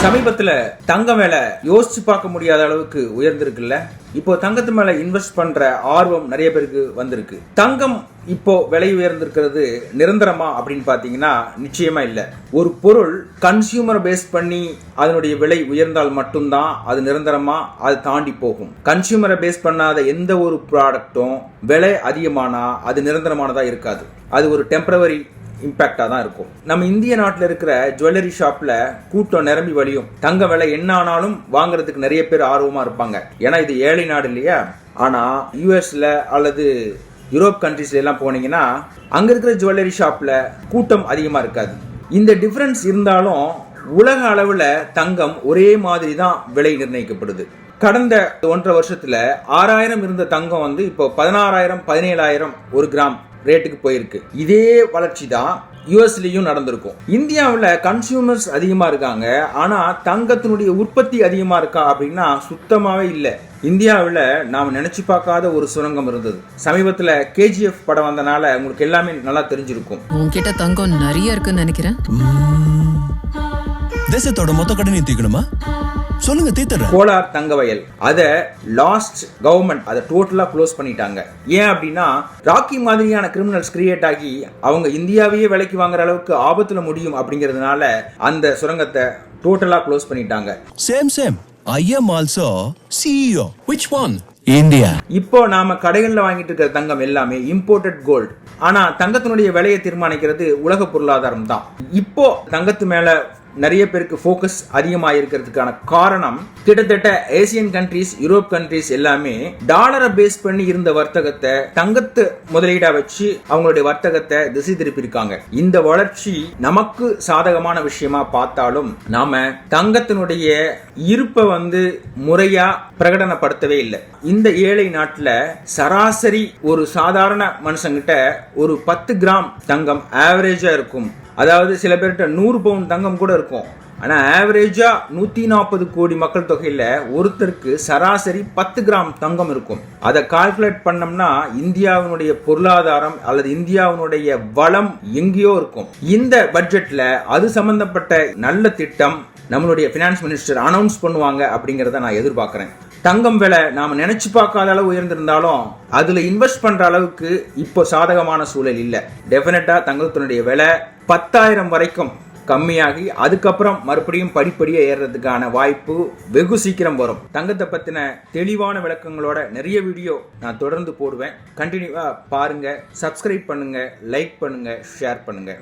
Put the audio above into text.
சமீபத்துல தங்கம் விலை யோசிச்சு பார்க்க முடியாத அளவுக்கு உயர்ந்திருக்குல்ல. இப்போ தங்கத்து மேல இன்வெஸ்ட் பண்ற ஆர்வம் நிறைய பேருக்கு வந்திருக்கு. தங்கம் இப்போ விலை உயர்ந்திருக்கிறது நிரந்தரமா அப்படின்னு பாத்தீங்கன்னா நிச்சயமா இல்ல. ஒரு பொருள் கன்சியூமர் பேஸ் பண்ணி அதனுடைய விலை உயர்ந்தால் மட்டும்தான் அது நிரந்தரமா அது தாண்டி போகும். கன்சியூமரை பேஸ் பண்ணாத எந்த ஒரு ப்ராடக்டும் விலை அதிகமானா அது நிரந்தரமானதா இருக்காது. அது ஒரு டெம்பரவரி இம்பாக்டா தான் இருக்கும். நம்ம இந்திய நாட்டில் இருக்கிற ஜுவல்லரி ஷாப்ல கூட்டம் நிரம்பி வழியும். தங்க விலை என்ன ஆனாலும் வாங்குறதுக்கு நிறைய பேர் ஆர்வமா இருப்பாங்க. ஏன்னா இது ஏழை நாடு இல்லையா. ஆனா யூஎஸ்ல அல்லது யூரோப் கண்ட்ரீஸ்ல எல்லாம் போனீங்கன்னா அங்க இருக்கிற ஜுவல்லரி ஷாப்ல கூட்டம் அதிகமா இருக்காது. இந்த டிஃபரன்ஸ் இருந்தாலும் உலக அளவுல தங்கம் ஒரே மாதிரி தான் விலை நிர்ணயிக்கப்படுது. கடந்த 1.5 வருஷத்துல 6000 இருந்த தங்கம் இப்போ 16,000 17,000 ஒரு கிராம் ரேட்டுக்கு போயிருக்கு. இதே வளர்ச்சி தான் யூஎஸ்லயும் நடந்திருக்கும். இந்தியாவில் கன்சியூமர்ஸ் அதிகமா இருக்காங்க, ஆனா தங்கத்தினுடைய உற்பத்தி அதிகமா இருக்கா அப்படின்னா சுத்தமாவே இல்லை. இந்தியாவில் நாம் நினைச்சு பார்க்காத ஒரு சுரங்கம் இருந்தது. சமீபத்தில் கேஜிஎஃப் படம் வந்தனால உங்களுக்கு எல்லாமே நல்லா தெரிஞ்சிருக்கும். உன்கிட்ட தங்கம் நிறைய இருக்குன்னு நினைக்கிறேன். தேசத்தோட மொத்த கடனை தீக்கணுமா? சொல்லுங்க தீத்தற. கோலார் தங்க வயல் அத லாஸ்ட் கவர்மெண்ட் அதை டோட்டலா க்ளோஸ் பண்ணிட்டாங்க. ஏன் அப்படின்னா ராக்கி மாதிரியான கிரிமினல்ஸ் கிரியேட் ஆகி அவங்க இந்தியாவையே விலைக்கு வாங்குற அளவுக்கு ஆபத்துல முடியும் அப்படிங்கிறதுனால அந்த சுரங்கத்தை டோட்டலா க்ளோஸ் பண்ணிட்டாங்க. Same I am also CEO. Which one? India. இப்போ நாம கடைகள்ல வாங்கிட்டு இருக்கிற தங்கம் எல்லாமே இம்போர்ட்டட் கோல்ட். ஆனா தங்கத்தினுடைய விலையை தீர்மானிக்கிறது உலக பொருளாதாரம் தான். இப்போ தங்கத்து மேல நிறைய பேருக்கு ஃபோக்கஸ் அதிகமாக இருக்கிறதுக்கான காரணம் கிட்டத்தட்ட ஏசியன் கண்ட்ரீஸ் யூரோப் கண்ட்ரீஸ் எல்லாமே டாலரை பேஸ் பண்ணி இருந்த வர்த்தகத்தை தங்கத்து முதலீடா வச்சு அவங்களுடைய வர்த்தகத்தை திசை திருப்பி இருக்காங்க. இந்த வளர்ச்சி நமக்கு சாதகமான விஷயமா பார்த்தாலும் நாம தங்கத்தினுடைய இருப்பை முறையா பிரகடனப்படுத்தவே இல்லை. இந்த ஏழை நாட்டுல சராசரி ஒரு சாதாரண மனுஷங்கிட்ட ஒரு 10 கிராம் தங்கம் ஆவரேஜா இருக்கும். அதாவது சில பேர்கிட்ட 100 பவுண்ட் தங்கம் கூட இருக்கும். ஆனா ஆவரேஜா 140 கோடி மக்கள் தொகையில ஒருத்தருக்கு சராசரி 10 கிராம் தங்கம் இருக்கும். அதை கால்குலேட் பண்ணோம்னா இந்தியாவினுடைய பொருளாதாரம் அல்லது இந்தியாவினுடைய வளம் எங்கேயோ இருக்கும். இந்த பட்ஜெட்ல அது சம்பந்தப்பட்ட நல்ல திட்டம் நம்மளுடைய பினான்ஸ் மினிஸ்டர் அனௌன்ஸ் பண்ணுவாங்க அப்படிங்கறத நான் எதிர்பார்க்கிறேன். தங்கம் விலை நாம நினைச்சு பார்க்காத அளவு உயர்ந்திருந்தாலும் அதுல இன்வெஸ்ட் பண்ற அளவுக்கு இப்போ சாதகமான சூழல் இல்ல. டெஃபினட்டா தங்கத்தினுடைய விலை 10,000 வரைக்கும் கம்மியாகி அதுக்கப்புறம் மறுபடியும் படிப்படியே ஏறதுக்கான வாய்ப்பு வெகு சீக்கிரம் வரும். தங்கத்தை பத்தின தெளிவான விளக்கங்களோட நிறைய வீடியோ நான் தொடர்ந்து போடுவேன். கண்டினியூவா பாருங்க, சப்ஸ்கிரைப் பண்ணுங்க, லைக் பண்ணுங்க, ஷேர் பண்ணுங்க.